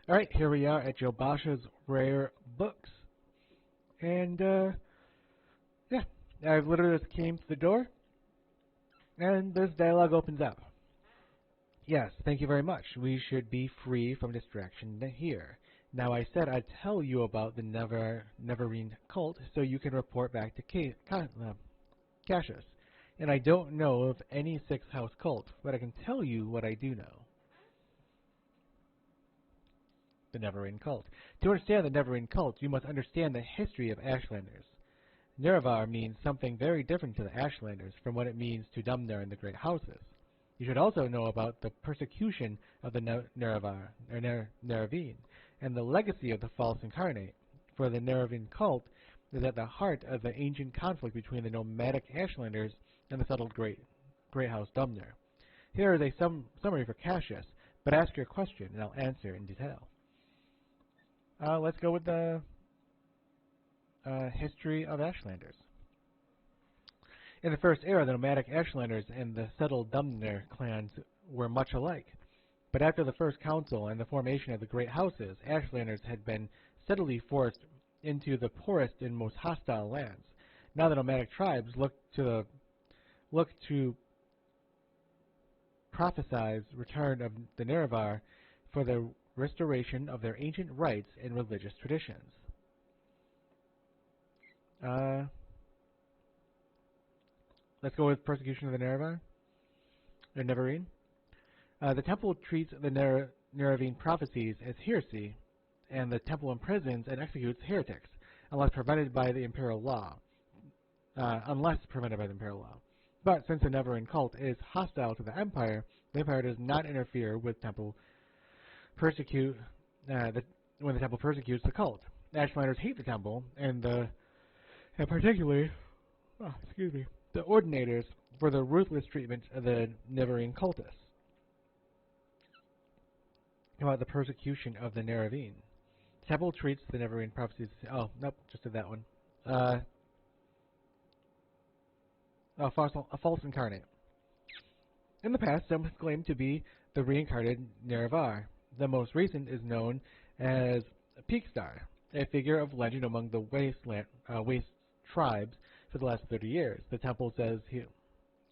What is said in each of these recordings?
Alright, here we are at Joe Bosch's Rare Books. And, yeah, I've literally just came to the door, and this dialogue opens up. Yes, thank you very much. We should be free from distraction here. Now, I said I'd tell you about the Neverine cult so you can report back to Cassius. And I don't know of any Sixth House cult, but I can tell you what I do know. The Neverine cult. To understand the Neverine cult, you must understand the history of Ashlanders. Nerevar means something very different to the Ashlanders from what it means to Dumner and the Great Houses. You should also know about the persecution of the Neravine, and the legacy of the false incarnate, for the Neravine cult is at the heart of the ancient conflict between the nomadic Ashlanders and the settled Great House Dumner. Here is a summary for Cassius, but ask your question and I'll answer in detail. Let's go with the history of Ashlanders. In the First Era, the nomadic Ashlanders and the settled Dumner clans were much alike. But after the First Council and the formation of the Great Houses, Ashlanders had been steadily forced into the poorest and most hostile lands. Now the nomadic tribes look to prophesize return of the Nerevar for the restoration of their ancient rites and religious traditions. Let's go with persecution of the Nerevar, or Neverine. The temple treats the Neravine prophecies as heresy, and the temple imprisons and executes heretics, unless prevented by the imperial law. But since the Neverine cult is hostile to the Empire does not interfere with temple when the temple persecutes the cult. Ashlanders hate the temple, and particularly, the ordinators for the ruthless treatment of the Neverine cultists. About the persecution of the Neravine. The temple treats the Neverine prophecies. Oh, nope, just did that one. A false incarnate. In the past, some have claimed to be the reincarnated Nerevar. The most recent is known as Peakstar, a figure of legend among the waste tribes for the last 30 years. The temple says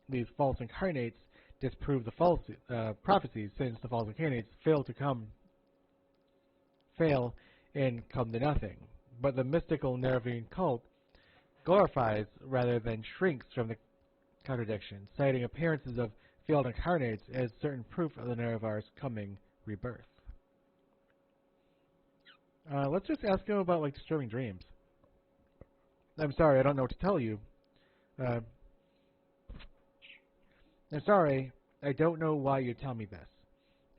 these false incarnates disprove the false prophecies, since the false incarnates fail and come to nothing. But the mystical Neravine cult glorifies rather than shrinks from the contradiction, citing appearances of failed incarnates as certain proof of the Nerevar's coming rebirth. Let's just ask him about disturbing dreams. I'm sorry, I don't know what to tell you. I'm sorry, I don't know why you tell me this.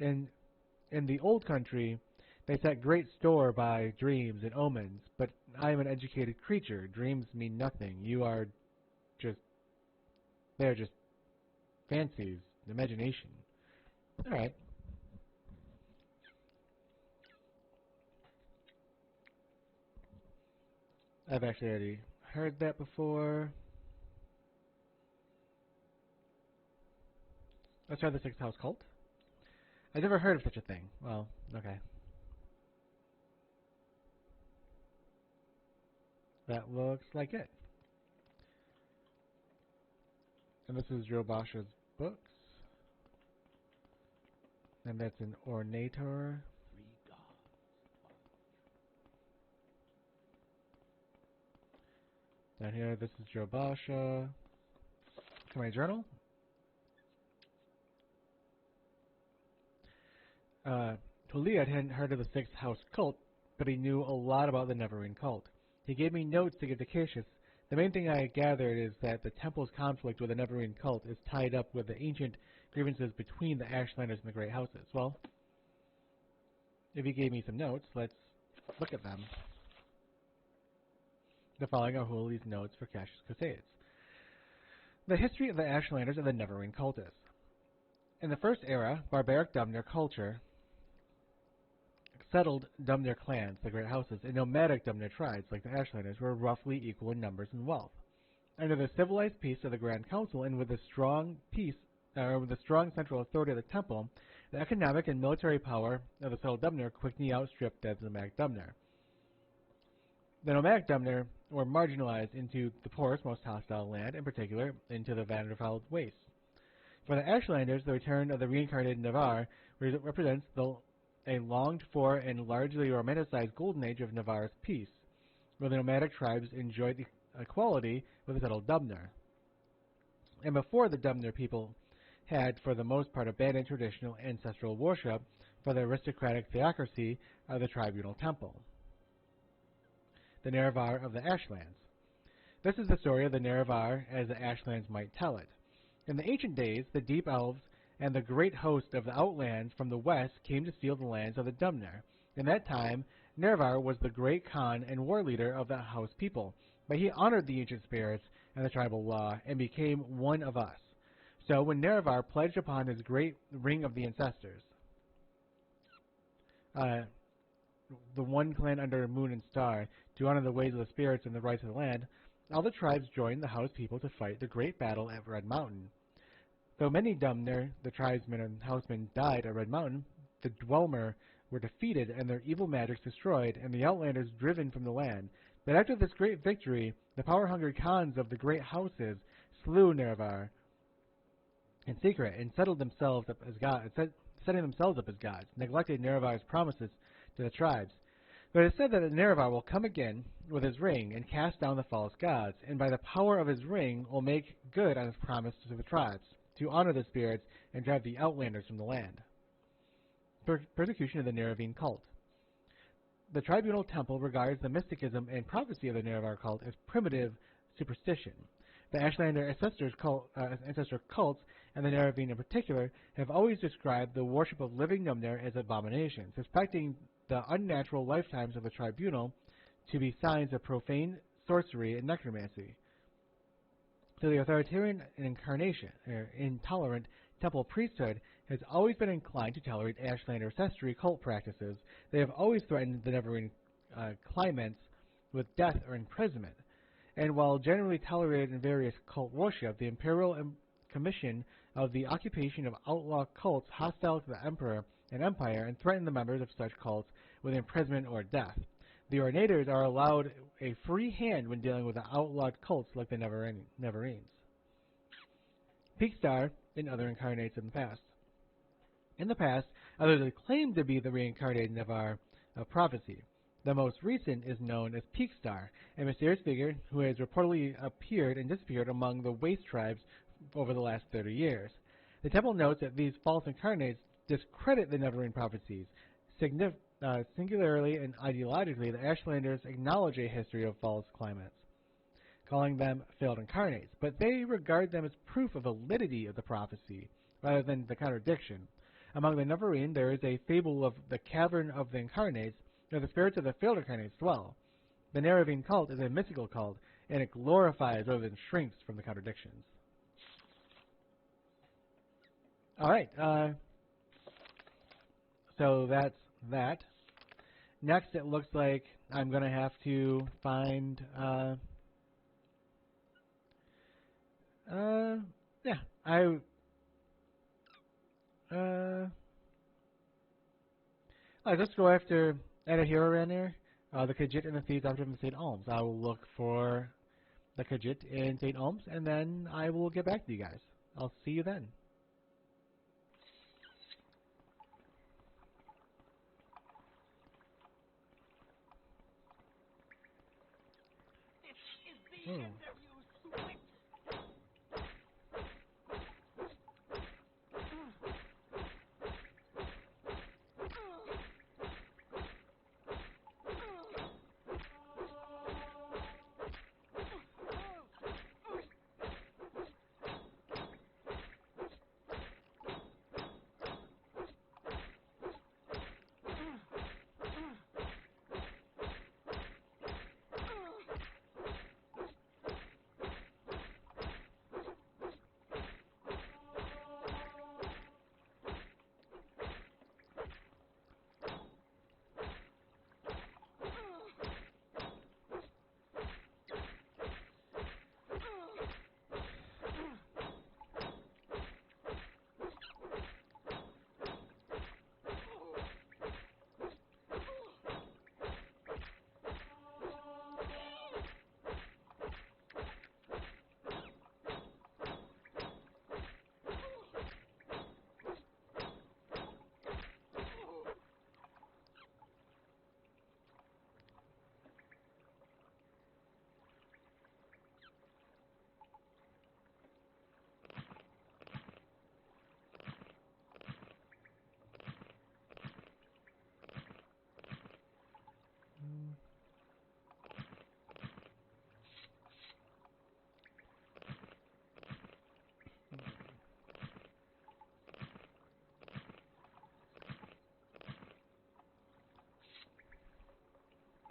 In the old country, they set great store by dreams and omens, but I am an educated creature. Dreams mean nothing. They're just fancies, imagination. Alright. I've actually already heard that before. Let's try the Sixth House cult. I've never heard of such a thing. Well, okay. That looks like it. And this is Joe Bosch's books. And that's an Ornator. Down here, this is Joe Basha. To my journal. Juliet hadn't heard of the Sixth House cult, but he knew a lot about the Neverine cult. He gave me notes to give to Cassius. The main thing I gathered is that the temple's conflict with the Neverine cult is tied up with the ancient grievances between the Ashlanders and the Great Houses. Well, if he gave me some notes, let's look at them. The following are Huli's notes for Cassius Crusades. The history of the Ashlanders and the Neverine cultists. In the First Era, barbaric Dumner culture settled Dumner clans, the Great Houses, and nomadic Dumner tribes, like the Ashlanders, were roughly equal in numbers and wealth. Under the civilized peace of the Grand Council, and with the strong central authority of the temple, The economic and military power of the settled Dubner quickly outstripped that of the nomadic Dubner. The nomadic Dubner were marginalized into the poorest, most hostile land, in particular into the Vanderveld wastes. For the Ashlanders, the return of the reincarnated Navarre represents a longed-for and largely romanticized golden age of Navarre's peace, where the nomadic tribes enjoyed equality with the settled Dubner. And before the Dubner people had, for the most part, abandoned traditional ancestral worship for the aristocratic theocracy of the tribunal temple. The Nerevar of the Ashlands. This is the story of the Nerevar as the Ashlands might tell it. In the ancient days, the deep elves and the great host of the outlands from the west came to steal the lands of the Dubner. In that time, Nerevar was the great Khan and war leader of the house people, but he honored the ancient spirits and the tribal law and became one of us. So when Nerevar pledged upon his great ring of the ancestors, the one clan under moon and star, to honor the ways of the spirits and the rights of the land, all the tribes joined the house people to fight the great battle at Red Mountain. Though many Dubner, the tribesmen and housemen, died at Red Mountain, the Dwemer were defeated and their evil magics destroyed, and the Outlanders driven from the land. But after this great victory, the power-hungry Khans of the great houses slew Nerevar in secret and settled themselves up as gods, setting themselves up as gods, neglected Nerevar's promises to the tribes. But it is said that Nerevar will come again with his ring and cast down the false gods, and by the power of his ring will make good on his promise to the tribes, to honor the spirits and drive the Outlanders from the land. Persecution of the Nerevan cult. The tribunal temple regards the mysticism and prophecy of the Nerevar cult as primitive superstition. The Ashlander ancestor cults, and the Nerevan in particular, have always described the worship of living Dubner as abomination, suspecting the unnatural lifetimes of the tribunal to be signs of profane sorcery and necromancy. So the authoritarian and intolerant temple priesthood has always been inclined to tolerate Ashlander ancestry cult practices. They have always threatened the Neverwin claimants with death or imprisonment. And while generally tolerated in various cult worship, the Imperial Commission of the occupation of outlaw cults hostile to the Emperor and Empire and threaten the members of such cults with imprisonment or death. The Ornators are allowed a free hand when dealing with the outlawed cults like the Neverines. Peakstar and other incarnates in the past. In the past, others have claimed to be the reincarnated Nevar of prophecy. The most recent is known as Peakstar, a mysterious figure who has reportedly appeared and disappeared among the waste tribes over the last 30 years. The temple notes that these false incarnates discredit the Neverine prophecies. Singularly and ideologically, the Ashlanders acknowledge a history of false claimants, calling them failed incarnates, but they regard them as proof of validity of the prophecy, rather than the contradiction. Among the Neverine, there is a fable of the cavern of the incarnates, where the spirits of the failed incarnates dwell. The Nerevan cult is a mystical cult, and it glorifies rather than shrinks from the contradictions. All right, so that's that. Next, it looks like I'm going to have to find, let's go after at a hero around here, the Khajiit and the Thieves after St. Olms. I will look for the Khajiit in St. Olms, and then I will get back to you guys. I'll see you then. Oh.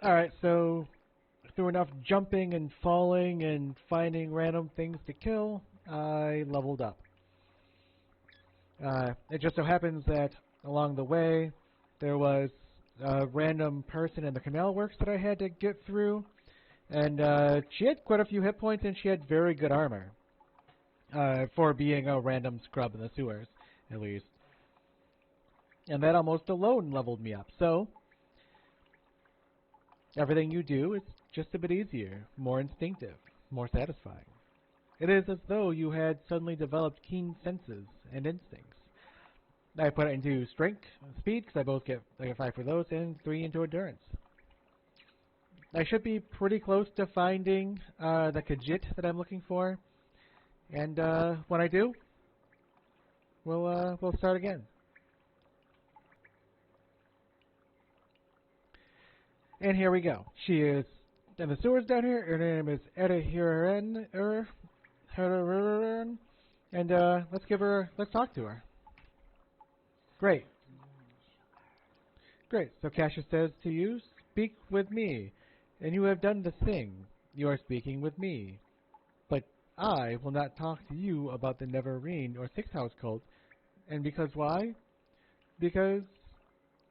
Alright, so through enough jumping and falling and finding random things to kill, I leveled up. It just so happens that along the way, there was a random person in the canal works that I had to get through, and she had quite a few hit points and she had very good armor. For being a random scrub in the sewers, at least. And that almost alone leveled me up. So, everything you do is just a bit easier, more instinctive, more satisfying. It is as though you had suddenly developed keen senses and instincts. I put it into strength, speed, because I get 5 for those, and 3 into endurance. I should be pretty close to finding the Khajiit that I'm looking for. And when I do, we'll start again. And here we go. She is in the sewers down here. Her name is Edda Hiren, and let's talk to her. Great. Great. So Cassius says to you, speak with me. And you have done the thing. You are speaking with me. But I will not talk to you about the Neverine or Six House cult. And because why? Because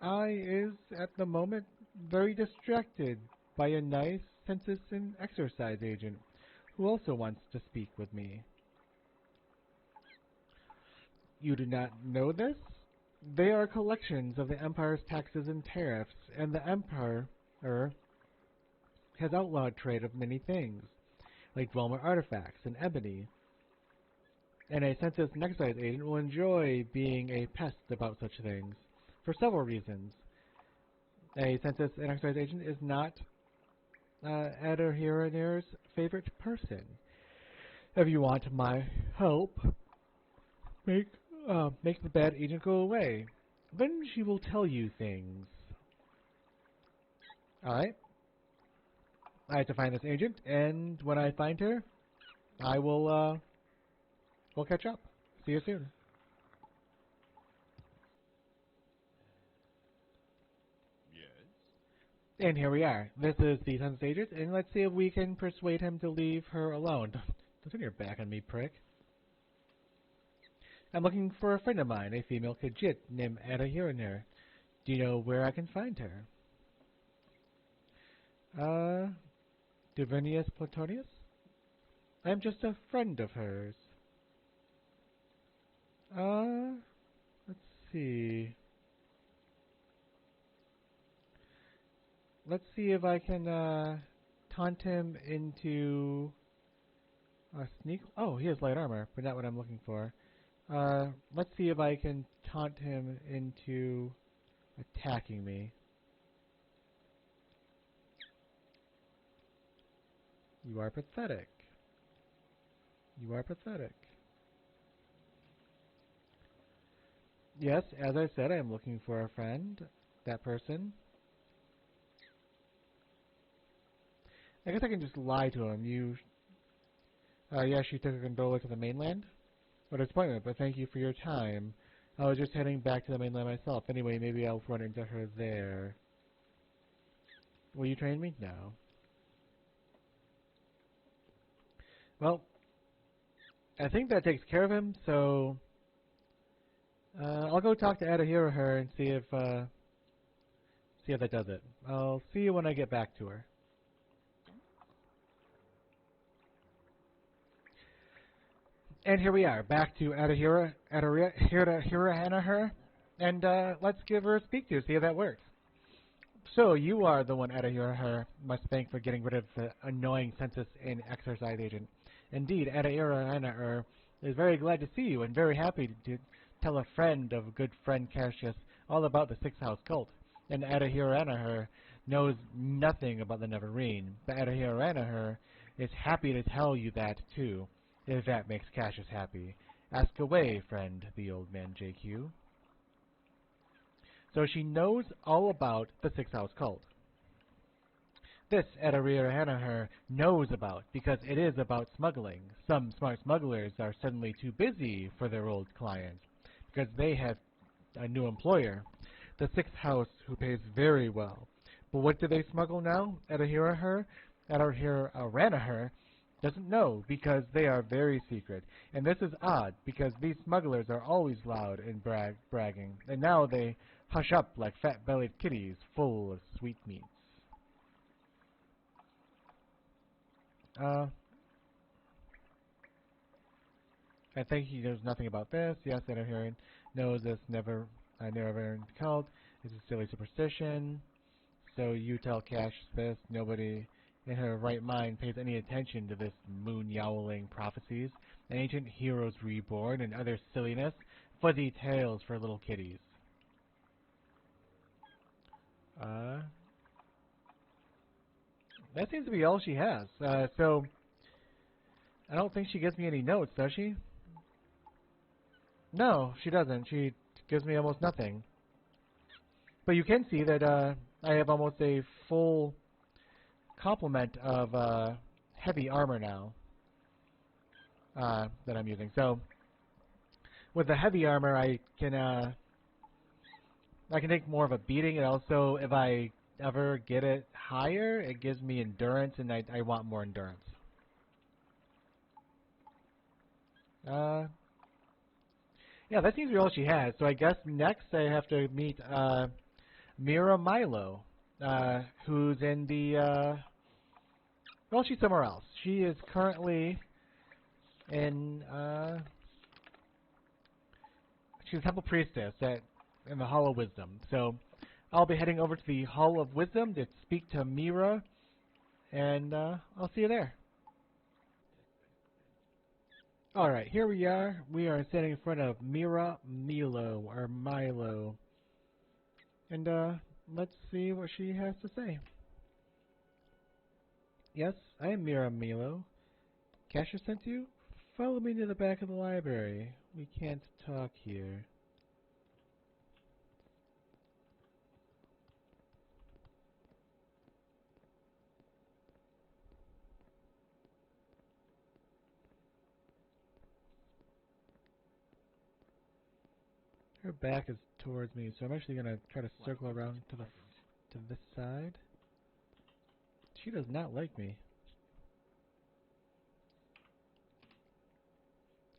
I is, at the moment, very distracted by a nice census and exercise agent who also wants to speak with me. You do not know this? They are collections of the Empire's taxes and tariffs, and the Empire has outlawed trade of many things, like Dwemer artifacts and ebony. And a census and excise agent will enjoy being a pest about such things, for several reasons. A census and excise agent is not Adher's favorite person. If you want my help, make the bad agent go away. Then she will tell you things. Alright. I have to find this agent, and when I find her, I will, we'll catch up. See you soon. And here we are. This is the census agent, and let's see if we can persuade him to leave her alone. Don't turn your back on me, prick. I'm looking for a friend of mine, a female Khajiit named Ada Hiraner. Do you know where I can find her? Divinius Platonius? I'm just a friend of hers. Let's see. Let's see if I can, taunt him into a sneak. Oh, he has light armor, but not what I'm looking for. Let's see if I can taunt him into attacking me. You are pathetic. You are pathetic. Yes, as I said, I am looking for a friend. That person. I guess I can just lie to him. Yes, you took a gondola to the mainland? What a disappointment, but thank you for your time. I was just heading back to the mainland myself. Anyway, maybe I'll run into her there. Will you train me? No. Well, I think that takes care of him, so I'll go talk to Adahira and see if that does it. I'll see you when I get back to her. And here we are, back to Adahira Hanaher, and let's give her a speak to, see if that works. So, you are the one Adahira must thank for getting rid of the annoying census and exercise agent. Indeed, Adahira Hanaher is very glad to see you and very happy to tell a friend of a good friend Cassius all about the Six House cult. And Adahira Hanaher knows nothing about the Neverine, but Adahira Hanaher is happy to tell you that too. If that makes Cassius happy. Ask away, friend, the old man JQ. So she knows all about the Six House cult. This Adahira Hanaher knows about because it is about smuggling. Some smart smugglers are suddenly too busy for their old clients because they have a new employer. The Sixth House, who pays very well, But what do they smuggle now? Ranaher doesn't know because they are very secret. And this is odd because these smugglers are always loud and bragging. And now they hush up like fat-bellied kitties full of sweetmeats. I think he knows nothing about this. Yes, Edaharian knows this never cult. It's a silly superstition. So you tell Cash this. Nobody in her right mind pays any attention to this moon-yowling prophecies, an ancient heroes reborn, and other silliness, fuzzy tales for little kiddies. That seems to be all she has. So I don't think she gives me any notes, does she? No, she doesn't. She gives me almost nothing. But you can see that I have almost a full complement of heavy armor now that I'm using. So with the heavy armor, I can take more of a beating, and also if I ever get it higher, it gives me endurance, and I want more endurance. Yeah, that seems to be all she has. So I guess next I have to meet Mira Milo, who's in the, well, she's somewhere else. She is currently in, she's a temple priestess in the Hall of Wisdom. So I'll be heading over to the Hall of Wisdom to speak to Mira, and I'll see you there. Alright, here we are. We are standing in front of Mira Milo. And let's see what she has to say. Yes, I am Mira Milo. Casher sent you? Follow me to the back of the library. We can't talk here. Her back is towards me, so I'm actually going to try to circle around to this side. She does not like me.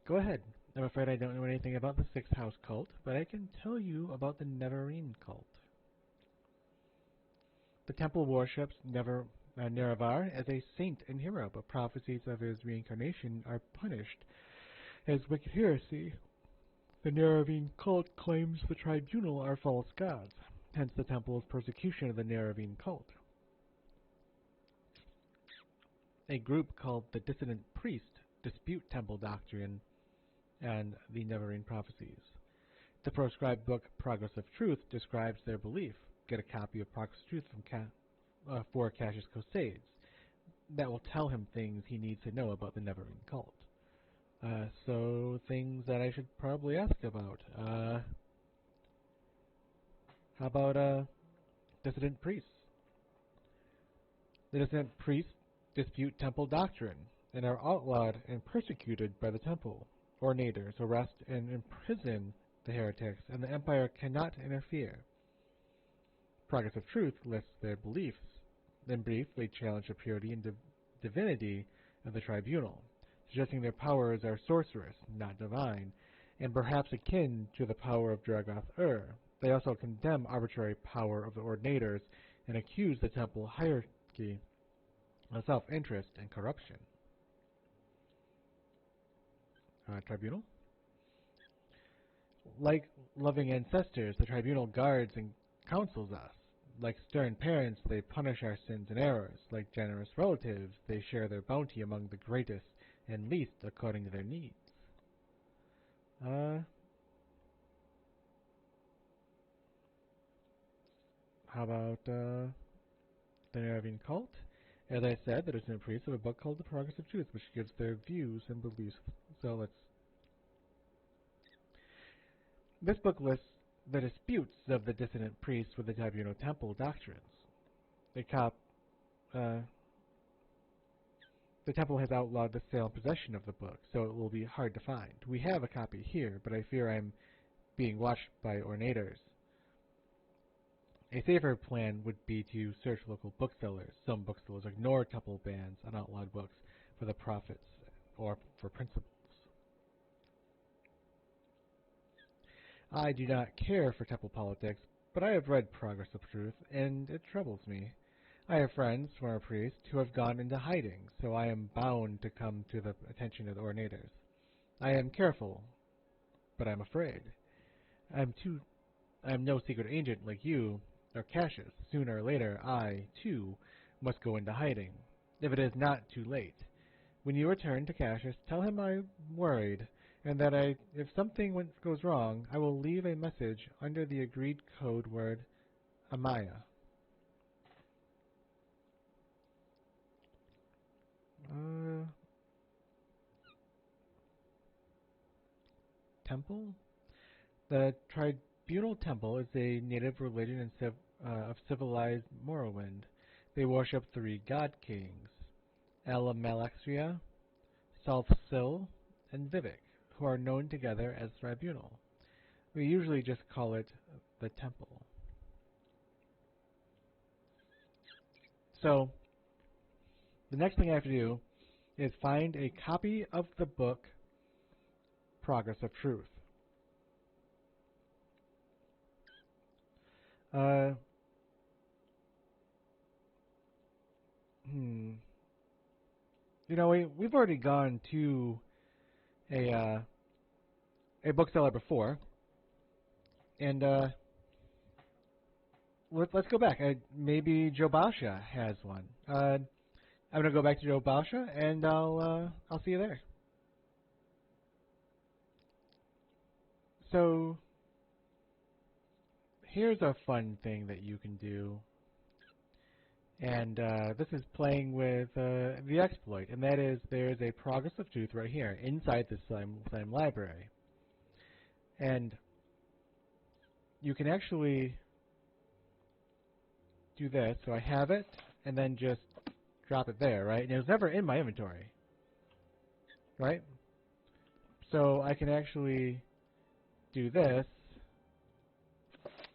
Go ahead. I'm afraid I don't know anything about the Sixth House cult, but I can tell you about the Neverine cult. The temple worships Nerevar as a saint and hero, but prophecies of his reincarnation are punished as wicked heresy. The Nerevarine cult claims the tribunal are false gods, hence the temple's persecution of the Nerevarine cult. A group called the Dissident Priest dispute temple doctrine and the Neverine prophecies. The proscribed book Progress of Truth describes their belief. Get a copy of Progress of Truth from for Cassius Cosades. That will tell him things he needs to know about the Neverine cult. So things that I should probably ask about. How about dissident priests? The dissident priests dispute temple doctrine and are outlawed and persecuted by the temple. Ornators arrest and imprison the heretics, and the empire cannot interfere. Progress of Truth lists their beliefs. In brief, they challenge the purity and divinity of the tribunal, suggesting their powers are sorcerous, not divine, and perhaps akin to the power of Dragoth-Ur. They also condemn arbitrary power of the ordinators and accuse the temple hierarchy of self-interest and corruption. Tribunal? Like loving ancestors, the tribunal guards and counsels us. Like stern parents, they punish our sins and errors. Like generous relatives, they share their bounty among the greatest and least according to their needs. How about the Nerevarine cult? As I said, the dissident priests have a book called The Progress of Truth, which gives their views and beliefs. So this book lists the disputes of the dissident priests with the tribunal temple doctrines. The temple has outlawed the sale and possession of the book, so it will be hard to find. We have a copy here, but I fear I'm being watched by ornators. A safer plan would be to search local booksellers. Some booksellers ignore temple bans on outlawed books for the profits or for principles. I do not care for temple politics, but I have read Progress of Truth, and it troubles me. I have friends, former priests, who have gone into hiding, so I am bound to come to the attention of the ordinators. I am careful, but I am afraid. I am no secret agent like you, or Cassius. Sooner or later, I, too, must go into hiding, if it is not too late. When you return to Cassius, tell him I'm worried, and that if something goes wrong, I will leave a message under the agreed code word Amaya. Temple? The Tribunal Temple is a native religion of civilized Morrowind. They worship three god kings, Alamalexia, Salthsil, and Vivek, who are known together as Tribunal. We usually just call it the Temple. So, the next thing I have to do is find a copy of the book Progress of Truth. You know, we've already gone to a bookseller before, and let's go back. Maybe Joe Bausha has one. I'm gonna go back to Joe Bausha, and I'll see you there. So here's a fun thing that you can do, and this is playing with the exploit, and that is there's a Progress of Truth right here inside the Slime library, and you can actually do this. So I have it, and then just drop it there, right? And it was never in my inventory, right? So I can actually do this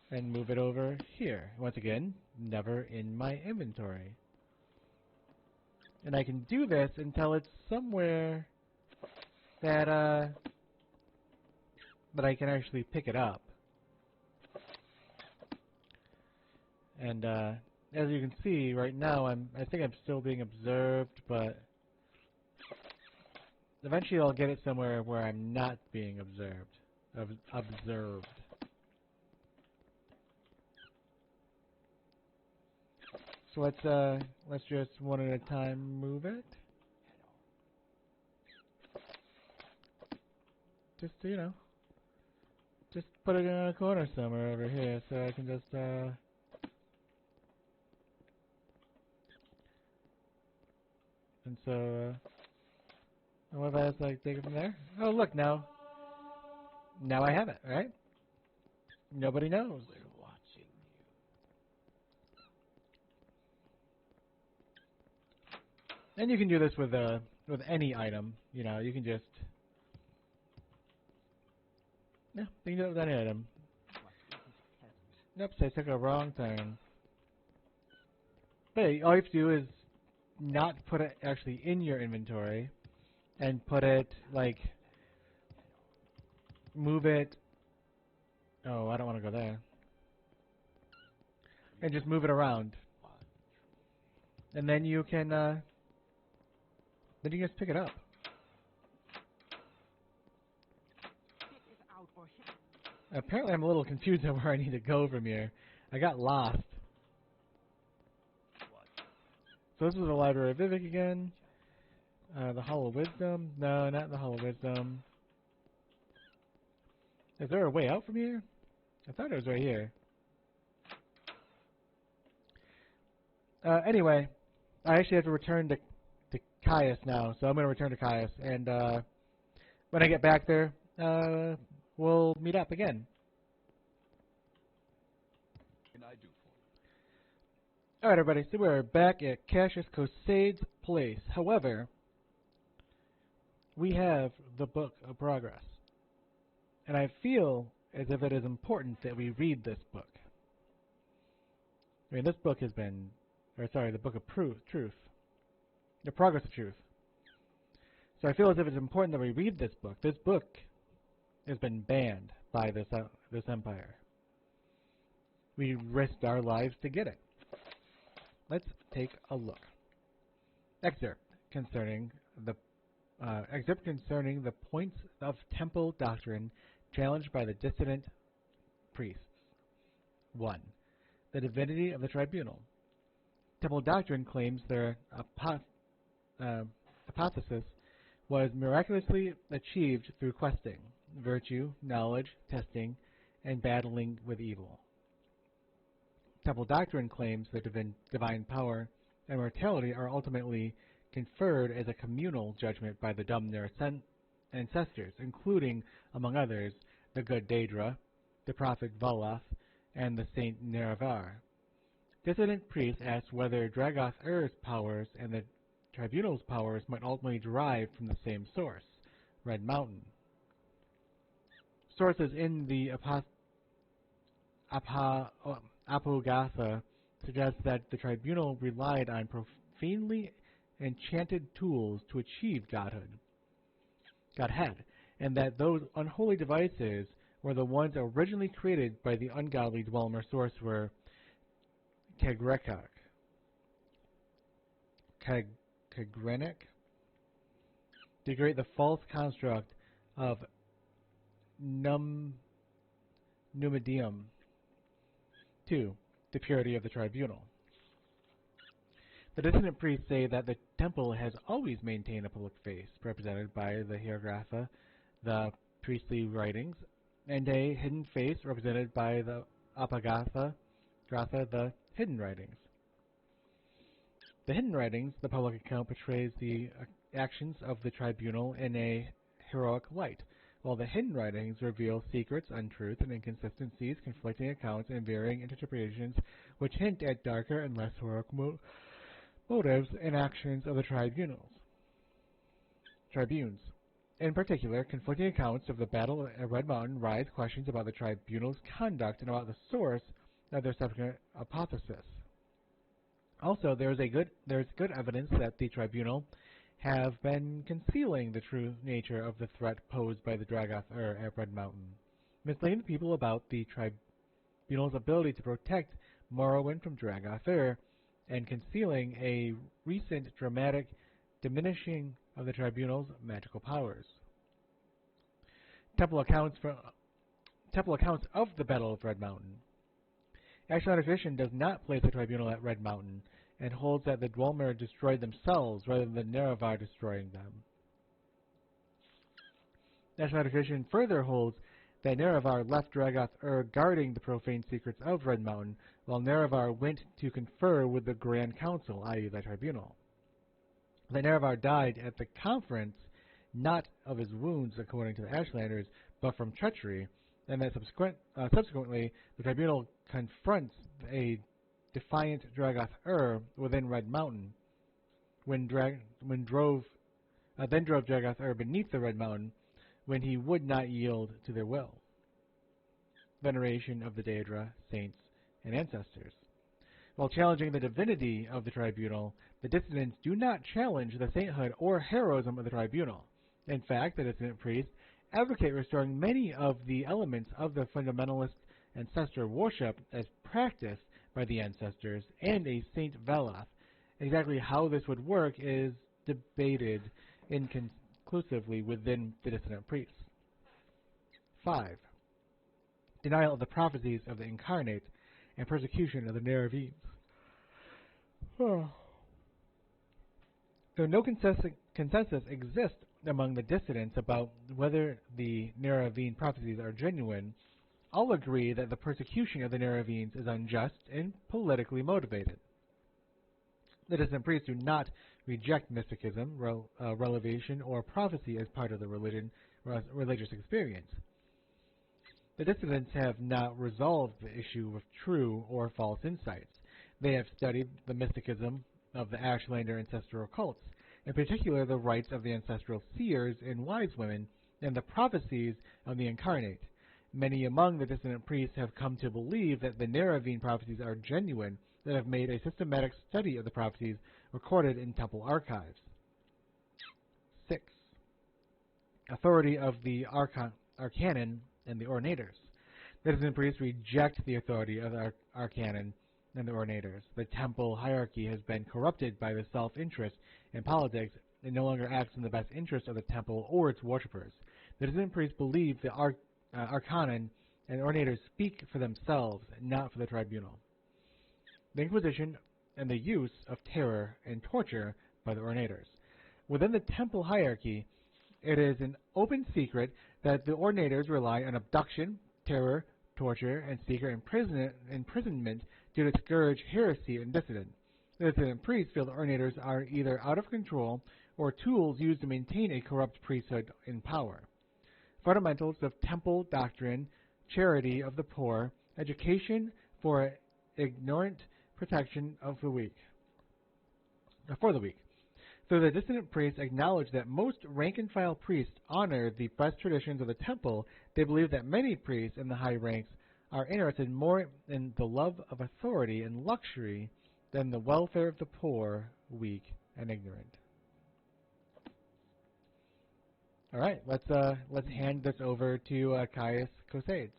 and move it over here. Once again, never in my inventory. And I can do this until it's somewhere that I can actually pick it up. And as you can see right now, I think I'm still being observed, but eventually I'll get it somewhere where I'm not being observed. Observed. So let's just one at a time move it. Just just put it in a corner somewhere over here, so I can just and so what if I just take it from there? Oh look, now I have it, right? Nobody knows. We're watching you. And you can do this with any item. You know, you can just you can do it with any item. Oops, I took a wrong turn. But hey, all you have to do is not put it actually in your inventory, and put it move it. Oh, I don't want to go there. And just move it around, and then you can just pick it up. Apparently, I'm a little confused on where I need to go from here. I got lost. So this is the Library of Vivek again. The Hall of Wisdom. No, not the Hall of Wisdom. Is there a way out from here? I thought it was right here. Anyway, I actually have to return to Caius now, so I'm going to return to Caius, and when I get back there, we'll meet up again. What can I do for you? Alright everybody, so we're back at Cassius Cosade's place. However, we have the Book of Progress. And I feel as if it is important that we read this book. I mean, this book has been, the Book of Truth, The Progress of Truth. So I feel as if it's important that we read this book. This book has been banned by this empire. We risked our lives to get it. Let's take a look. Excerpt concerning the points of temple doctrine challenged by the dissident priests. 1. The divinity of the tribunal. Temple doctrine claims their hypothesis was miraculously achieved through questing, virtue, knowledge, testing, and battling with evil. Temple doctrine claims that divine power and mortality are ultimately conferred as a communal judgment by the Dumner ancestors, including, among others, the good Daedra, the prophet Valoth, and the saint Nerevar. Dissident priests asked whether Dragoth Ur's powers and the tribunal's powers might ultimately derive from the same source, Red Mountain. Sources in the Apogatha suggest that the tribunal relied on profanely enchanted tools to achieve godhead, and that those unholy devices were the ones originally created by the ungodly Dwemer sorcerer Kagrenik, to create the false construct of Numidium. 2. The purity of the tribunal. The dissident priests say that the temple has always maintained a public face, represented by the hieroglypha, the priestly writings, and a hidden face, represented by the apagatha, the hidden writings. The hidden writings, the public account, portrays the actions of the tribunal in a heroic light, while the hidden writings reveal secrets, untruths, and inconsistencies, conflicting accounts, and varying interpretations, which hint at darker and less heroic motives and actions of the tribunes. In particular, conflicting accounts of the battle at Red Mountain raise questions about the tribunal's conduct and about the source of their subsequent hypothesis. Also, there is good evidence that the tribunal have been concealing the true nature of the threat posed by the Dragoth at Red Mountain, misleading the people about the tribunal's ability to protect Morrowind from Dragoth and concealing a recent dramatic diminishing of the tribunal's magical powers. Temple accounts of the Battle of Red Mountain. Ashlander tradition does not place the tribunal at Red Mountain and holds that the Dwemer destroyed themselves rather than Nerevar destroying them. Ashlander tradition further holds that Nerevar left Dragoth guarding the profane secrets of Red Mountain, while Nerevar went to confer with the Grand Council, i.e. the tribunal. That Nerevar died at the conference, not of his wounds according to the Ashlanders, but from treachery, and that subsequently the tribunal confronts a defiant Dragoth within Red Mountain, then drove Dragoth beneath the Red Mountain when he would not yield to their will. Veneration of the Daedra, saints, and ancestors. While challenging the divinity of the tribunal, the dissidents do not challenge the sainthood or heroism of the tribunal. In fact, the dissident priests advocate restoring many of the elements of the fundamentalist ancestor worship as practiced by the ancestors and a Saint Valoth. Exactly how this would work is debated inconclusively within the dissident priests. 5. Denial of the prophecies of the incarnate and persecution of the Nerevides. Though no consensus exists among the dissidents about whether the Nerevine prophecies are genuine, all agree that the persecution of the Nerevides is unjust and politically motivated. The dissident priests do not reject mysticism, revelation, or prophecy as part of the religious experience. The dissidents have not resolved the issue of true or false insights. They have studied the mysticism of the Ashlander ancestral cults, in particular the rites of the ancestral seers and wise women, and the prophecies of the incarnate. Many among the dissident priests have come to believe that the Nerevian prophecies are genuine, that have made a systematic study of the prophecies recorded in temple archives. 6. Authority of the Arcanon and the Ordinators. Citizen priests reject the authority of the Arcanon and the Ordinators. The temple hierarchy has been corrupted by the self-interest in politics and no longer acts in the best interest of the temple or its worshippers. The citizen priests believe the Arcanon and Ordinators speak for themselves, not for the tribunal. The Inquisition and the use of terror and torture by the Ordinators. Within the temple hierarchy, it is an open secret that the Ordinators rely on abduction, terror, torture, and secret imprisonment to discourage heresy and dissident. The dissident priests feel the Ordinators are either out of control or tools used to maintain a corrupt priesthood in power. Fundamentals of temple doctrine, charity of the poor, education for ignorant, protection of the weak. For the weak. So the dissident priests acknowledge that most rank-and-file priests honor the best traditions of the temple. They believe that many priests in the high ranks are interested more in the love of authority and luxury than the welfare of the poor, weak, and ignorant. All right, let's hand this over to Caius Cosades.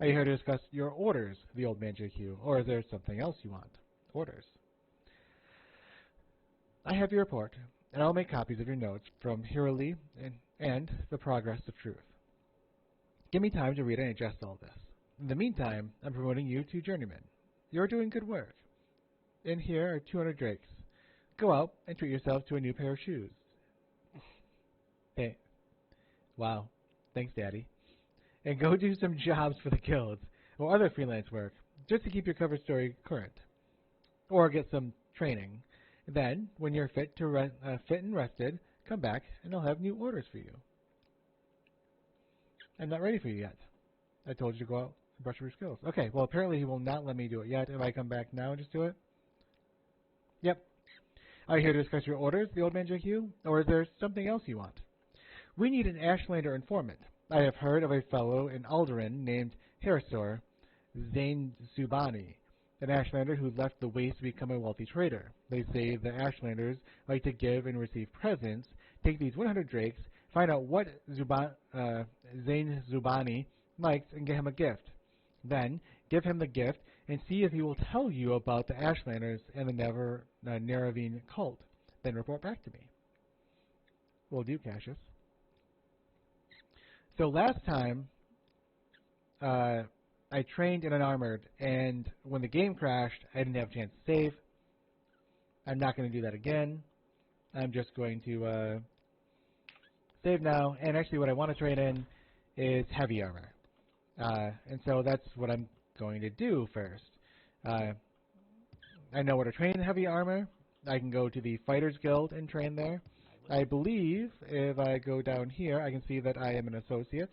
Are you here to discuss your orders, the old man JQ, or is there something else you want? Orders. I have your report, and I'll make copies of your notes from Hirali and the progress of truth. Give me time to read and adjust all this. In the meantime, I'm promoting you to journeyman. You're doing good work. In here are 200 drakes. Go out and treat yourself to a new pair of shoes. Hey. Wow. Thanks, Daddy. And go do some jobs for the guilds or other freelance work just to keep your cover story current. Or get some training. Then, when you're fit and rested, come back and I'll have new orders for you. I'm not ready for you yet. I told you to go out and brush up your skills. Okay, well apparently he will not let me do it yet. If I come back now and just do it? Yep. Are you here to discuss your orders, the old man JQ? Or is there something else you want? We need an Ashlander informant. I have heard of a fellow in Alderaan named Harisor Zane Zubani, an Ashlander who left the Waste to become a wealthy trader. They say the Ashlanders like to give and receive presents. Take these 100 drakes, find out what Zane Zubani likes, and get him a gift. Then, give him the gift and see if he will tell you about the Ashlanders and the Neravine cult. Then report back to me. Will do, Cassius. So last time, I trained in an armored, and when the game crashed, I didn't have a chance to save. I'm not going to do that again. I'm just going to save now, and actually what I want to train in is heavy armor. And so that's what I'm going to do first. I know where to train in heavy armor. I can go to the Fighters Guild and train there. I believe if I go down here, I can see that I am an associate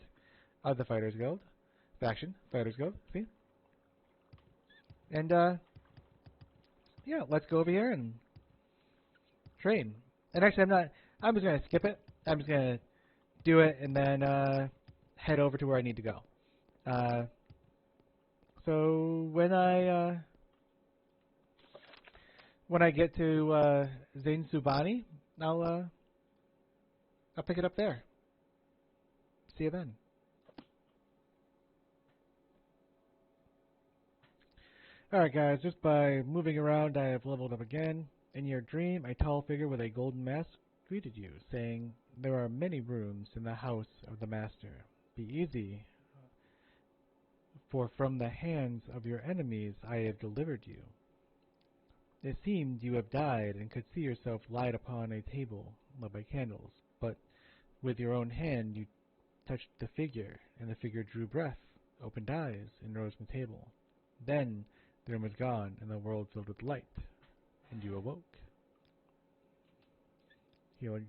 of the Fighters Guild. Faction, Fighters Guild, see? And, yeah, let's go over here and train. And actually, I'm just going to skip it. I'm just going to do it and then head over to where I need to go. So when I get to Zane Subani, I'll pick it up there. See you then. Alright guys, just by moving around I have leveled up again. In your dream, a tall figure with a golden mask greeted you, saying, "There are many rooms in the house of the Master. Be easy, for from the hands of your enemies I have delivered you." It seemed you have died and could see yourself lied upon a table lit by candles, but with your own hand you touched the figure, and the figure drew breath, opened eyes, and rose from the table. Then the room was gone, and the world filled with light, and you awoke. You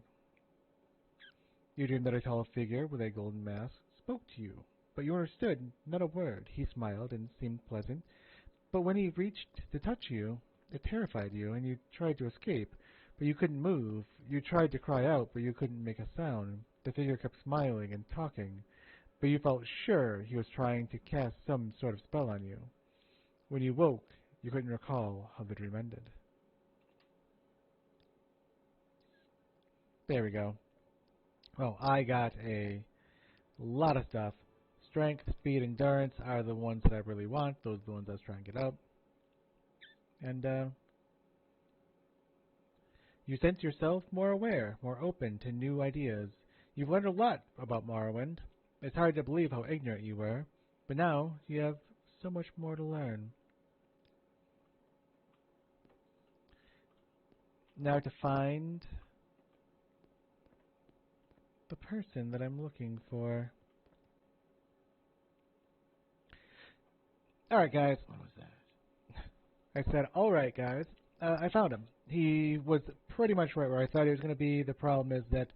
dreamed that a tall figure with a golden mask spoke to you, but you understood not a word. He smiled and seemed pleasant, but when he reached to touch you, it terrified you, and you tried to escape, but you couldn't move. You tried to cry out, but you couldn't make a sound. The figure kept smiling and talking, but you felt sure he was trying to cast some sort of spell on you. When you woke, You couldn't recall how the dream ended. There we go. Well, I got a lot of stuff. Strength, speed, endurance are the ones that I really want. Those are the ones I was trying to get up. And, you sense yourself more aware, more open to new ideas. You've learned a lot about Morrowind. It's hard to believe how ignorant you were, but now you have so much more to learn. Now to find the person that I'm looking for. Alright, guys. What was that? I said, alright, guys. I found him. He was pretty much right where I thought he was going to be. The problem is that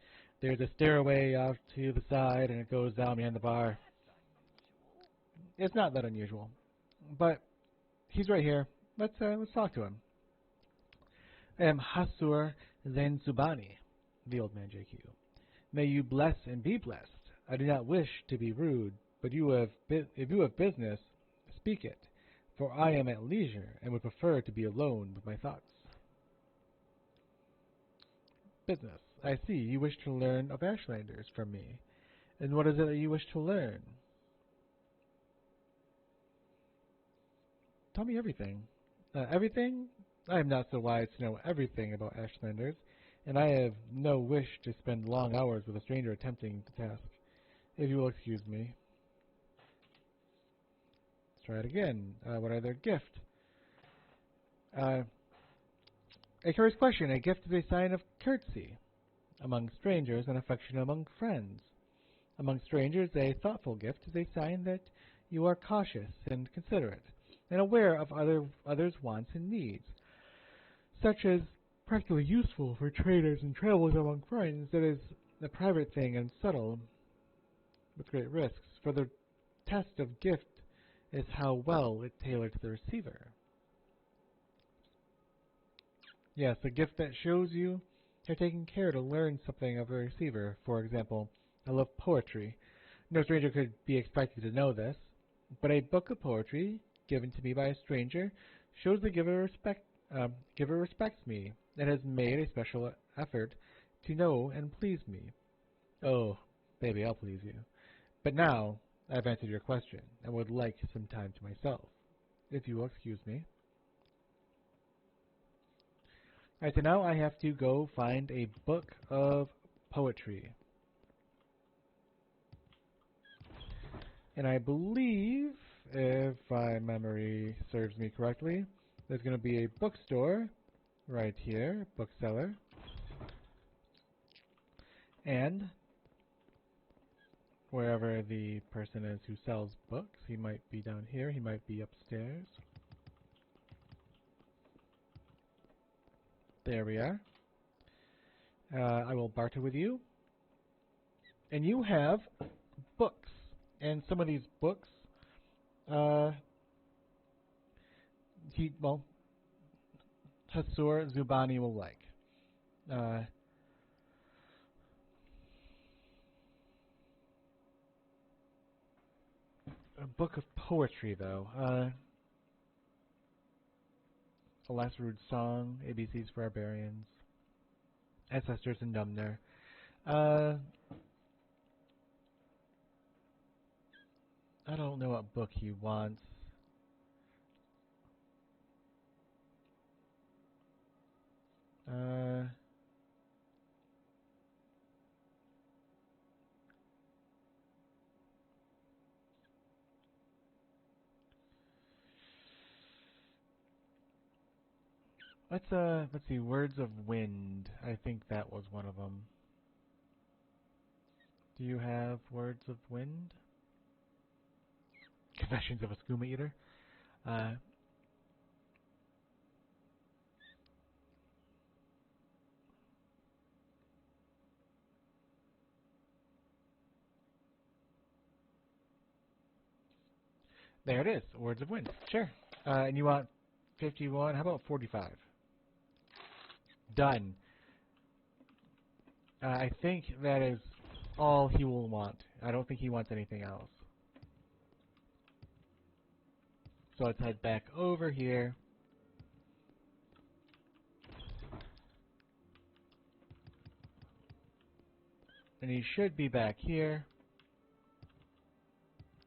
there's a stairway off to the side, and it goes down behind the bar. It's not that unusual. But he's right here. Let's talk to him. I am Hasur Zenzubani, the old man JQ. May you bless and be blessed. I do not wish to be rude, but if you have business, speak it, for I am at leisure and would prefer to be alone with my thoughts. Business. I see. You wish to learn of Ashlanders from me. And what is it that you wish to learn? Tell me everything. Everything? I am not so wise to know everything about Ashlanders, and I have no wish to spend long hours with a stranger attempting the task. If you will excuse me. Let's try it again. What are their gift? A curious question. A gift is a sign of courtesy among strangers and affection among friends. Among strangers, a thoughtful gift is a sign that you are cautious and considerate and aware of others' wants and needs, such as practically useful for traders and travels among friends. That is a private thing and subtle with great risks, for the test of gift is how well it tailored to the receiver. Yes, a gift that shows you're taking care to learn something of the receiver. For example, I love poetry. No stranger could be expected to know this, but a book of poetry given to me by a stranger shows the giver respects me and has made a special effort to know and please me. Oh, baby, I'll please you. But now I've answered your question and would like some time to myself, if you will excuse me. Alright, so now I have to go find a book of poetry. And I believe, if my memory serves me correctly, there's going to be a bookstore right here, bookseller. And wherever the person is who sells books, he might be down here, he might be upstairs. There we are. I will barter with you. And you have books. And some of these books, Hasur Zubani will like. A book of poetry, though. A Last Rude Song, ABCs for Barbarians, Ancestors and Numner. I don't know what book he wants. Let's see, Words of Wind. I think that was one of them. Do you have Words of Wind? Confessions of a Skooma Eater? There it is, Words of Wind. Sure. And you want 51, how about 45? Done. I think that is all he will want. I don't think he wants anything else. So let's head back over here. and he should be back here.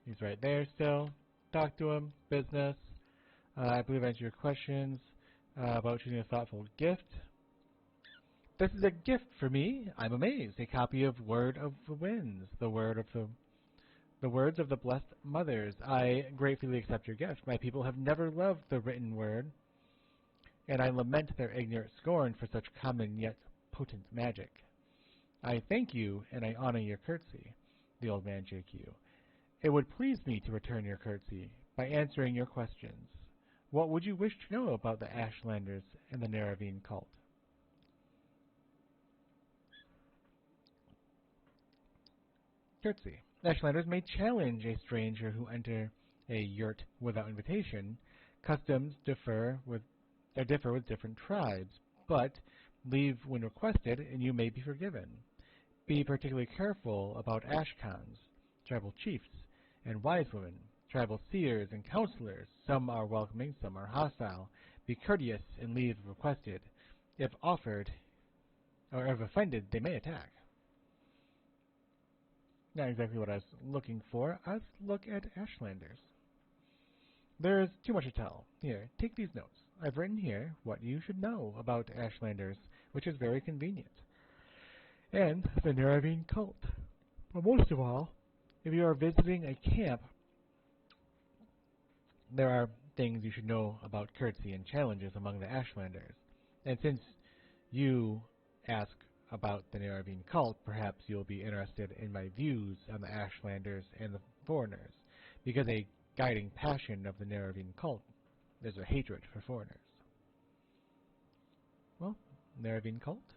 He's right there still. Talk to him. Business. I believe I answered your questions about choosing a thoughtful gift. This is a gift for me. I'm amazed. A copy of Word of the Winds, the words of the blessed mothers. I gratefully accept your gift. My people have never loved the written word, and I lament their ignorant scorn for such common yet potent magic. I thank you, and I honor your courtesy, the old man JQ. It would please me to return your courtesy by answering your questions. What would you wish to know about the Ashlanders and the Neravine cult? Courtesy. Ashlanders may challenge a stranger who enter a yurt without invitation. Customs differ with different tribes, but leave when requested, and you may be forgiven. Be particularly careful about ashkans, tribal chiefs, and wise women, tribal seers and counselors. Some are welcoming, some are hostile. Be courteous and leave requested. If offered, or if offended, they may attack. Not exactly what I was looking for. Let's look at Ashlanders. There's too much to tell. Here, take these notes. I've written here what you should know about Ashlanders, which is very convenient. And the Neravine cult. But most of all, if you are visiting a camp, there are things you should know about courtesy and challenges among the Ashlanders. And since you ask about the Neravine cult, perhaps you'll be interested in my views on the Ashlanders and the foreigners, because a guiding passion of the Neravine cult is a hatred for foreigners. Well, Neravine cult?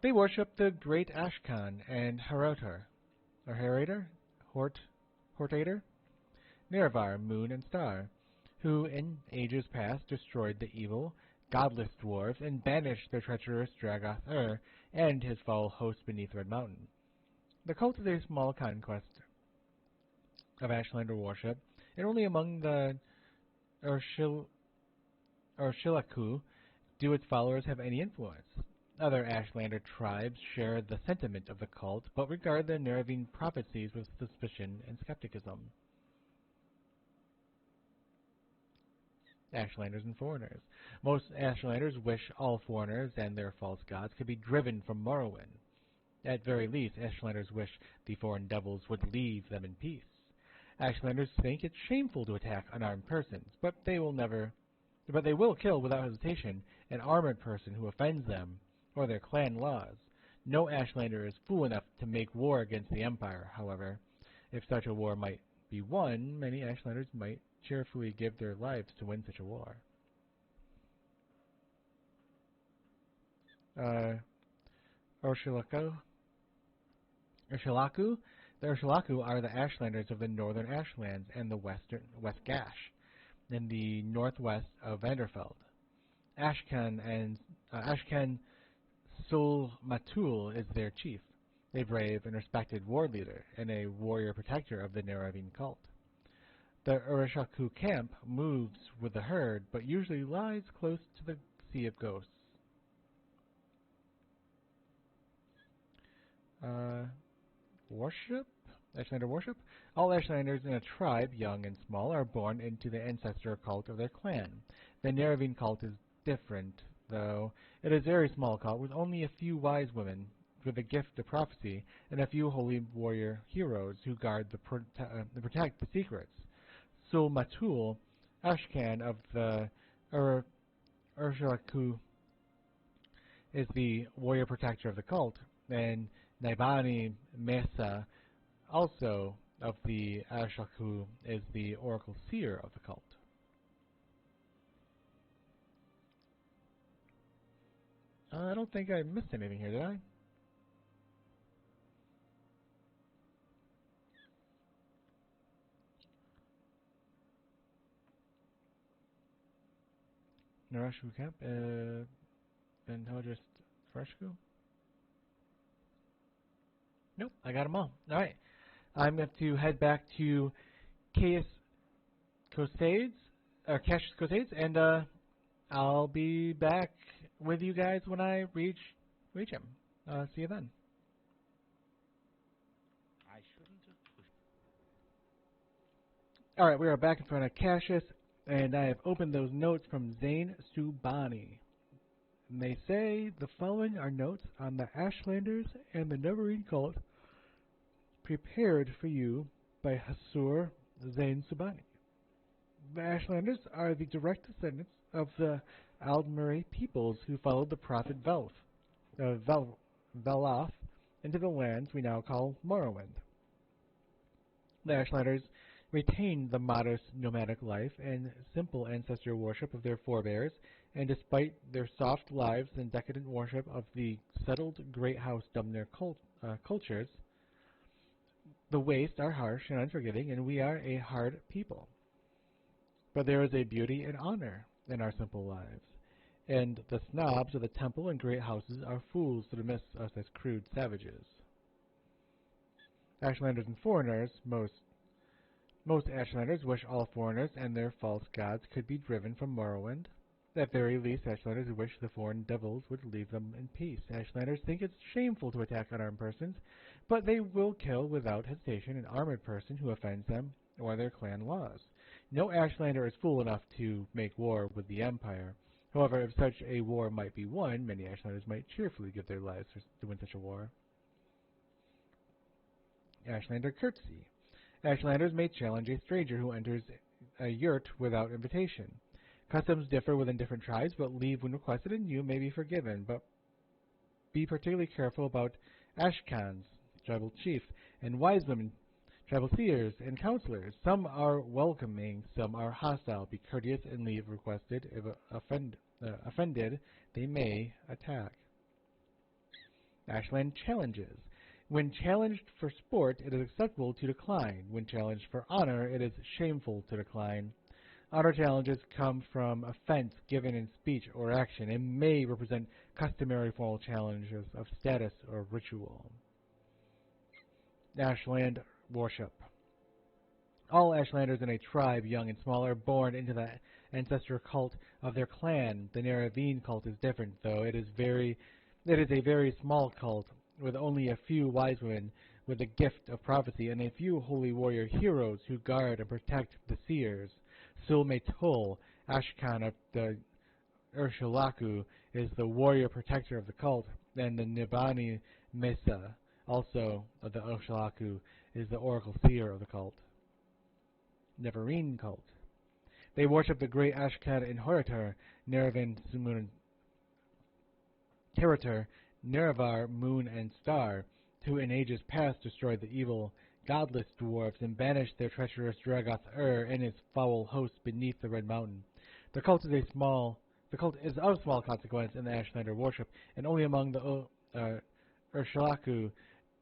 They worship the great Ashkan and Herator, Hortator, Nerevar, moon and star, who in ages past destroyed the evil, godless dwarves and banished their treacherous Dragoth and his foul host beneath Red Mountain. The cult is a small conquest of Ashlander worship, and only among the Urshilaku do its followers have any influence. Other Ashlander tribes share the sentiment of the cult, but regard the Neravine prophecies with suspicion and skepticism. Ashlanders and foreigners. Most Ashlanders wish all foreigners and their false gods could be driven from Morrowind. At very least, Ashlanders wish the foreign devils would leave them in peace. Ashlanders think it's shameful to attack unarmed persons, but they will kill without hesitation an armored person who offends them or their clan laws. No Ashlander is fool enough to make war against the Empire, however. If such a war might be won, many Ashlanders might cheerfully give their lives to win such a war. Urshilaku. The Urshilaku are the Ashlanders of the northern Ashlands and the West Gash, in the northwest of Vanderfeld. Ashkan Sul-Matul is their chief, a brave and respected war leader and a warrior protector of the Neravine cult. The Urshilaku camp moves with the herd, but usually lies close to the Sea of Ghosts. Worship? Ashlander worship? All Ashlanders in a tribe, young and small, are born into the ancestor cult of their clan. The Neravine cult is different, though. It is a very small cult with only a few wise women with the gift of prophecy and a few holy warrior heroes who guard protect the secrets. Sul-Matul, Ashkan of the Urshilaku, is the warrior protector of the cult, and Naibani Mesa, also of the Urshilaku, is the oracle seer of the cult. I don't think I missed anything here, did I? Narashu camp, and how just Freshco? Nope, I got them all. Alright, I'm going to head back to Cassius Cosades, and I'll be back with you guys when I reach him. See you then. Alright, we are back in front of Cassius, and I have opened those notes from Zane Subani. And they say the following are notes on the Ashlanders and the Neverine cult prepared for you by Hasur Zane Subani. The Ashlanders are the direct descendants of the Aldmeri peoples who followed the prophet Veloth into the lands we now call Morrowind. The Ashlanders retained the modest nomadic life and simple ancestor worship of their forebears, and despite their soft lives and decadent worship of the settled Great House Dumner cultures, the Waste are harsh and unforgiving, and we are a hard people. But there is a beauty and honor in our simple lives, and the snobs of the temple and great houses are fools to dismiss us as crude savages. Ashlanders and foreigners, most Ashlanders wish all foreigners and their false gods could be driven from Morrowind. At very least, Ashlanders wish the foreign devils would leave them in peace. Ashlanders think it's shameful to attack unarmed persons, but they will kill without hesitation an armored person who offends them or their clan laws. No Ashlander is fool enough to make war with the Empire. However, if such a war might be won, many Ashlanders might cheerfully give their lives to win such a war. Ashlander courtesy. Ashlanders may challenge a stranger who enters a yurt without invitation. Customs differ within different tribes, but leave when requested and you may be forgiven. But be particularly careful about Ashkans, tribal chiefs, and wise women, tribal seers, and counselors. Some are welcoming, some are hostile. Be courteous and leave requested. If offended, they may attack. Ashland challenges. When challenged for sport, it is acceptable to decline. When challenged for honor, it is shameful to decline. Honor challenges come from offense given in speech or action and may represent customary formal challenges of status or ritual. Ashland worship. All Ashlanders in a tribe, young and small, are born into the ancestor cult of their clan. The Neravine cult is different, though. It is a very small cult, with only a few wise women with the gift of prophecy and a few holy warrior heroes who guard and protect the seers. Sul-Metul, Ashkan of the Ursulaku, is the warrior protector of the cult, and the Nibani Mesa, also of the Ursulaku, is the oracle seer of the cult. Neverine cult. They worship the great Ashkan inheritor, Neravin Sumun Heritor, Nerevar, Moon, and Star, who in ages past destroyed the evil, godless dwarves and banished their treacherous Dragoth and his foul host beneath the Red Mountain. The cult is of small consequence in the Ashlander worship, and only among the Ursulaku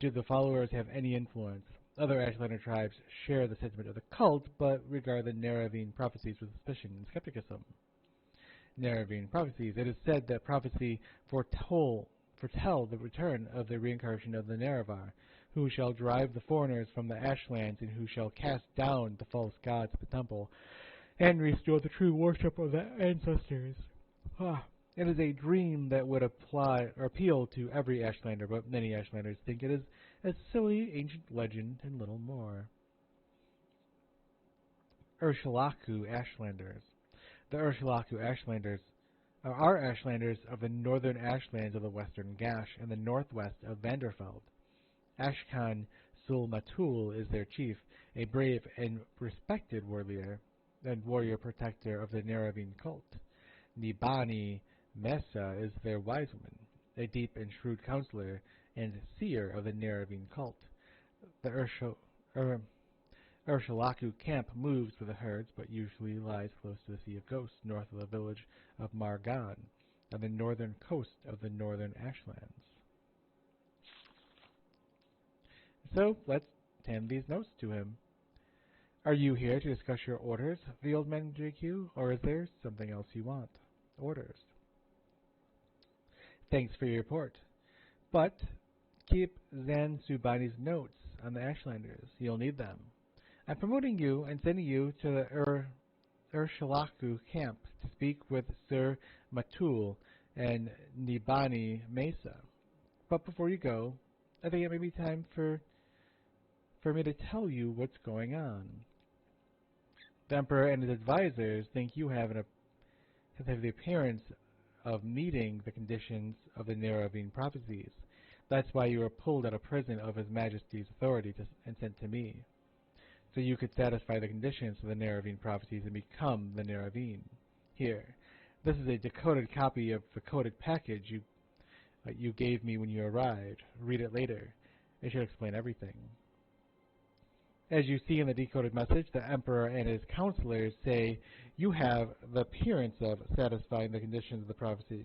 do the followers have any influence. Other Ashlander tribes share the sentiment of the cult, but regard the Neravine prophecies with suspicion and skepticism. Neravine prophecies. It is said that prophecy foretell the return of the reincarnation of the Nerevar, who shall drive the foreigners from the Ashlands and who shall cast down the false gods of the temple and restore the true worship of the ancestors. It is a dream that would appeal to every Ashlander, but many Ashlanders think it is a silly ancient legend and little more. Ursulaku Ashlanders. The Ursulaku Ashlanders are Ashlanders of the northern Ashlands of the western Gash and the northwest of Vanderfeld. Ashkan Sul-Matul is their chief, a brave and respected warrior and warrior protector of the Neravine cult. Nibani Mesa is their wise woman, a deep and shrewd counselor and seer of the Neravine cult. The Ursulaku camp moves with the herds, but usually lies close to the Sea of Ghosts, north of the village of Margan, on the northern coast of the northern Ashlands. So, let's hand these notes to him. Are you here to discuss your orders, the old man JQ, or is there something else you want? Orders. Thanks for your report. But keep Zan Subani's notes on the Ashlanders. You'll need them. I'm promoting you and sending you to the Ursulaku camp to speak with Sir Matul and Nibani Mesa. But before you go, I think it may be time for me to tell you what's going on. The Emperor and his advisors think you have the appearance of meeting the conditions of the Nerevarine prophecies. That's why you were pulled out of prison of His Majesty's authority and sent to me, so you could satisfy the conditions of the Nerevarine prophecies and become the Nerevarine. Here, this is a decoded copy of the coded package you gave me when you arrived. Read it later. It should explain everything. As you see in the decoded message, the Emperor and his counselors say you have the appearance of satisfying the conditions of the prophecy.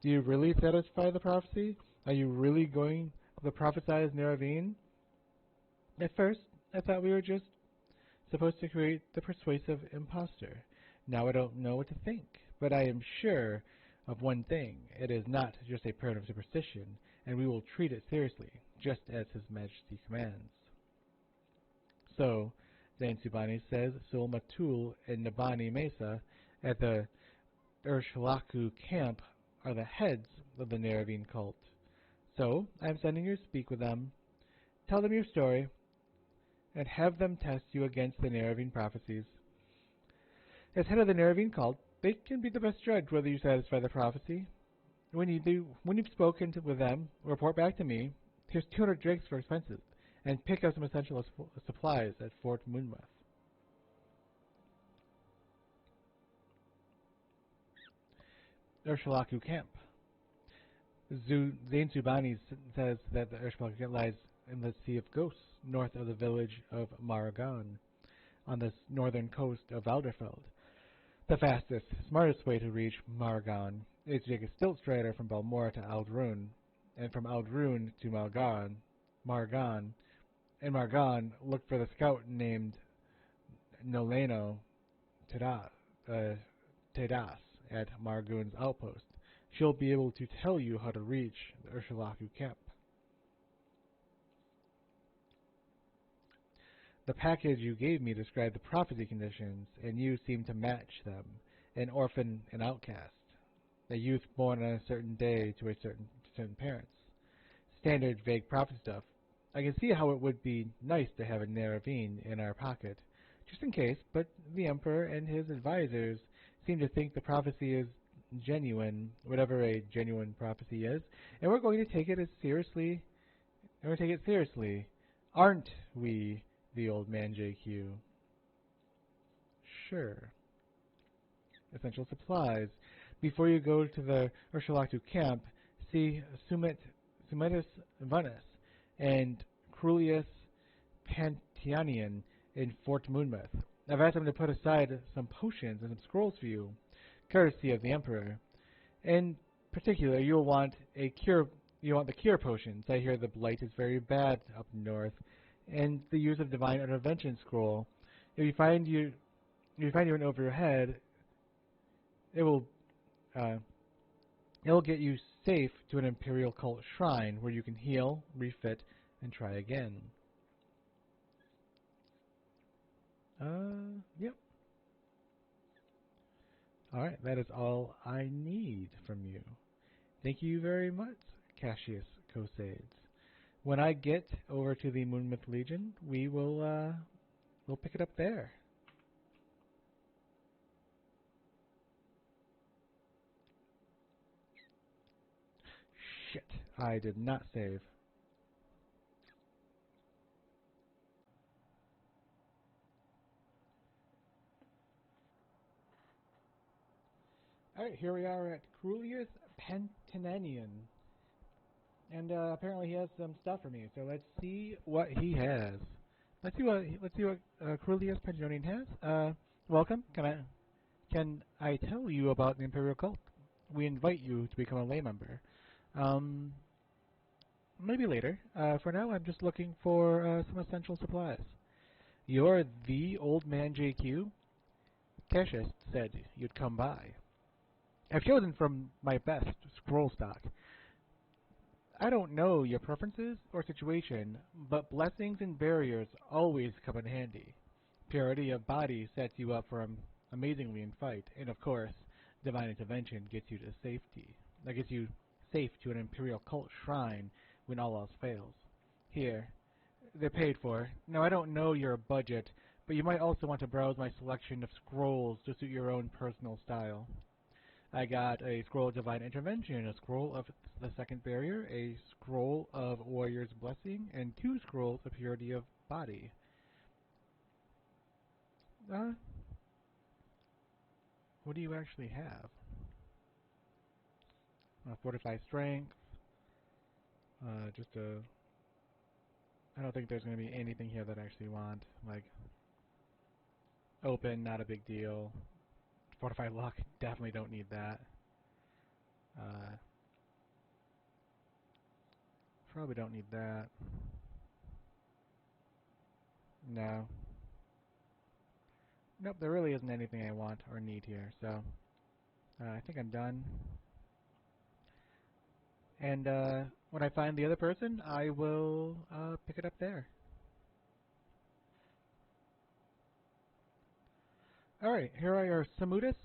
Do you really satisfy the prophecy? Are you really going to prophesize Nerevarine? At first, I thought we were just supposed to create the persuasive impostor. Now I don't know what to think, but I am sure of one thing. It is not just a primitive superstition, and we will treat it seriously, just as His Majesty commands. So, Zain-Subani says Sul Matul and Nabani Mesa at the Urshlaku camp are the heads of the Nerevarine cult. So, I am sending you to speak with them, tell them your story, and have them test you against the Nerevarine prophecies. As head of the Nerevarine cult, they can be the best judge whether you satisfy the prophecy. When you've spoken with them, report back to me. Here's 200 drakes for expenses, and pick up some essential supplies at Fort Moonmouth. Urshlaku Camp. Zain-Subani says that the Urshlaku Camp lies in the Sea of Ghosts, north of the village of Maragon, on the northern coast of Valderfeld. The fastest, smartest way to reach Maragon is to take a stilt strider from Balmora to Aldrun, and from Aldrun to Margan, in Margan, look for the scout named Noleno Tedas at Margun's outpost. She'll be able to tell you how to reach the Urshlaku camp. The package you gave me described the prophecy conditions, and you seem to match them. An orphan, an outcast. A youth born on a certain day to certain parents. Standard vague prophet stuff. I can see how it would be nice to have a Nerevarine in our pocket, just in case, but the Emperor and his advisors seem to think the prophecy is genuine, whatever a genuine prophecy is, and we're going to take it seriously. Aren't we, the old man JQ? Sure. Essential supplies. Before you go to the Urshlaku camp, see Sumetus Vanus and Crulius Pantianian in Fort Moonmouth. I've asked them to put aside some potions and some scrolls for you, courtesy of the Emperor. In particular, you'll want the cure potions. I hear the blight is very bad up north, and the use of divine intervention scroll. If you find you're in over your head, it'll get you safe to an Imperial cult shrine where you can heal, refit, and try again. Yep. Alright, that is all I need from you. Thank you very much, Cassius Cosades. When I get over to the Moonmouth Legion, we'll pick it up there. Shit, I did not save. Alright, here we are at Crulius Pentananian. And apparently he has some stuff for me, so let's see what he has. Let's see what Crulius Pentananian has. Welcome. Can I tell you about the Imperial cult? We invite you to become a lay member. Maybe later. For now, I'm just looking for some essential supplies. You're the old man JQ? Cassius said you'd come by. I've chosen from my best scroll stock. I don't know your preferences or situation, but blessings and barriers always come in handy. Purity of body sets you up for amazingly in fight, and of course, divine intervention gets you to safety. That gets you safe to an Imperial cult shrine when all else fails. Here, they're paid for. Now, I don't know your budget, But you might also want to browse my selection of scrolls to suit your own personal style. I got a Scroll of Divine Intervention, a Scroll of the Second Barrier, a Scroll of Warrior's Blessing, and 2 Scrolls of Purity of Body. What do you actually have? Fortify Strength. I don't think there's going to be anything here that I actually want. Like, Open, not a big deal. Fortify Luck, definitely don't need that. Probably don't need that. No. Nope, there really isn't anything I want or need here, so I think I'm done. And when I find the other person, I will pick it up there. Alright, here are your Samudus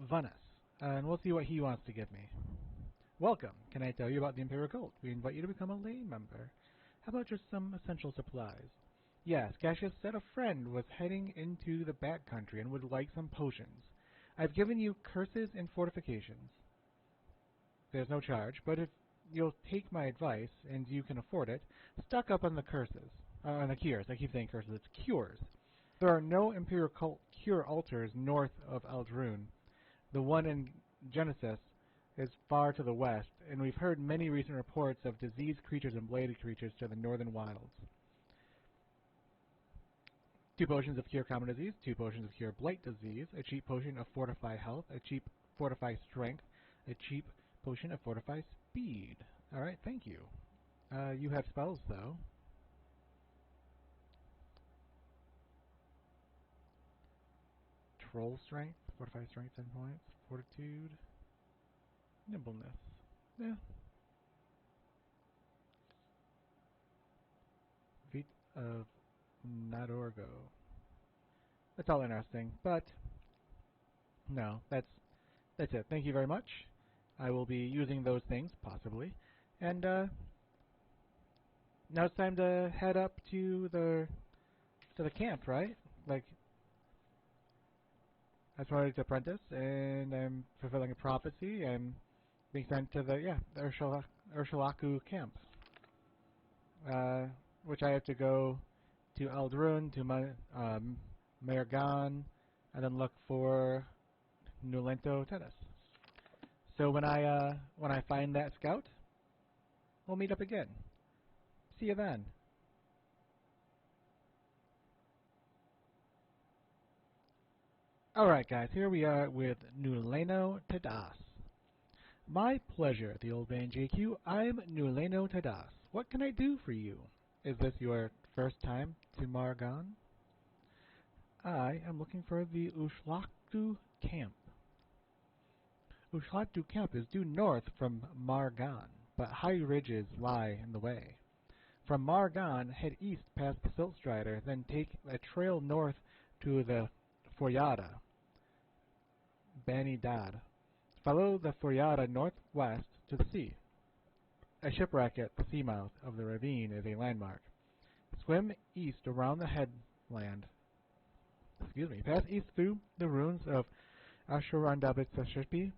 Vanus, and we'll see what he wants to give me. Welcome. Can I tell you about the Imperial Cult? We invite you to become a lay member. How about just some essential supplies? Yes, Cassius said a friend was heading into the backcountry and would like some potions. I've given you curses and fortifications. There's no charge, but if you'll take my advice, and you can afford it, stock up on the curses. On the cures. I keep saying curses, it's cures. There are no Imperial Cult cure altars north of Eldrune. The one in Genesis is far to the west, and we've heard many recent reports of diseased creatures and bladed creatures to the northern wilds. 2 potions of cure common disease, 2 potions of cure blight disease, a cheap potion of fortify health, a cheap fortify strength, a cheap potion of fortify speed. Alright, thank you. You have spells, though. Troll strength, fortify strength 10 points, fortitude, nimbleness. Yeah. Feet of Nadorgo. That's all interesting, but no, that's it. Thank you very much. I will be using those things, possibly. And now it's time to head up to the camp, right? Like, I was promoted to apprentice, and I'm fulfilling a prophecy. I'm being sent to the Ursulaku camp, which I have to go to Eldrune, to Mergan, and then look for Nulento Tennis. So when I find that scout, we'll meet up again. See you then. Alright guys, here we are with Nuleno Tadas. My pleasure, the old man JQ. I'm Nuleno Tadas. What can I do for you? Is this your first time to Margan? I am looking for the Ushlaktu camp. Ushlaktu camp is due north from Margan, but high ridges lie in the way. From Margan, head east past the Siltstrider, then take a trail north to the Foyada, Bani Dad. Follow the Foyada northwest to the sea. A shipwreck at the seamouth of the ravine is a landmark. Swim east around the headland. Pass east through the ruins of Ashurandabitsashipi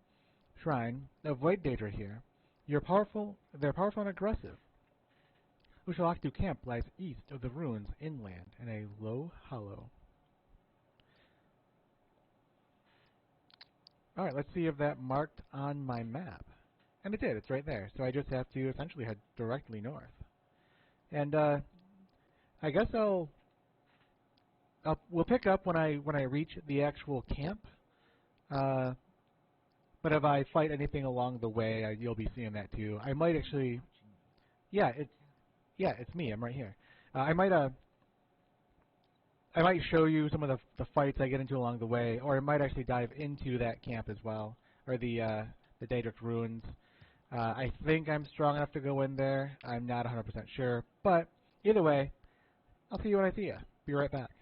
Shrine. Avoid danger here. They're powerful and aggressive. Ushalaktu camp lies east of the ruins inland in a low hollow. Alright, let's see if that marked on my map. And it did, it's right there. So I just have to essentially head directly north. And I guess we'll pick up when I reach the actual camp. But if I fight anything along the way, you'll be seeing that too. I might actually, it's me. I'm right here. I might show you some of the fights I get into along the way, or I might actually dive into that camp as well, or the Daedric Ruins. I think I'm strong enough to go in there. I'm not 100% sure, but either way, I'll see you when I see you. Be right back.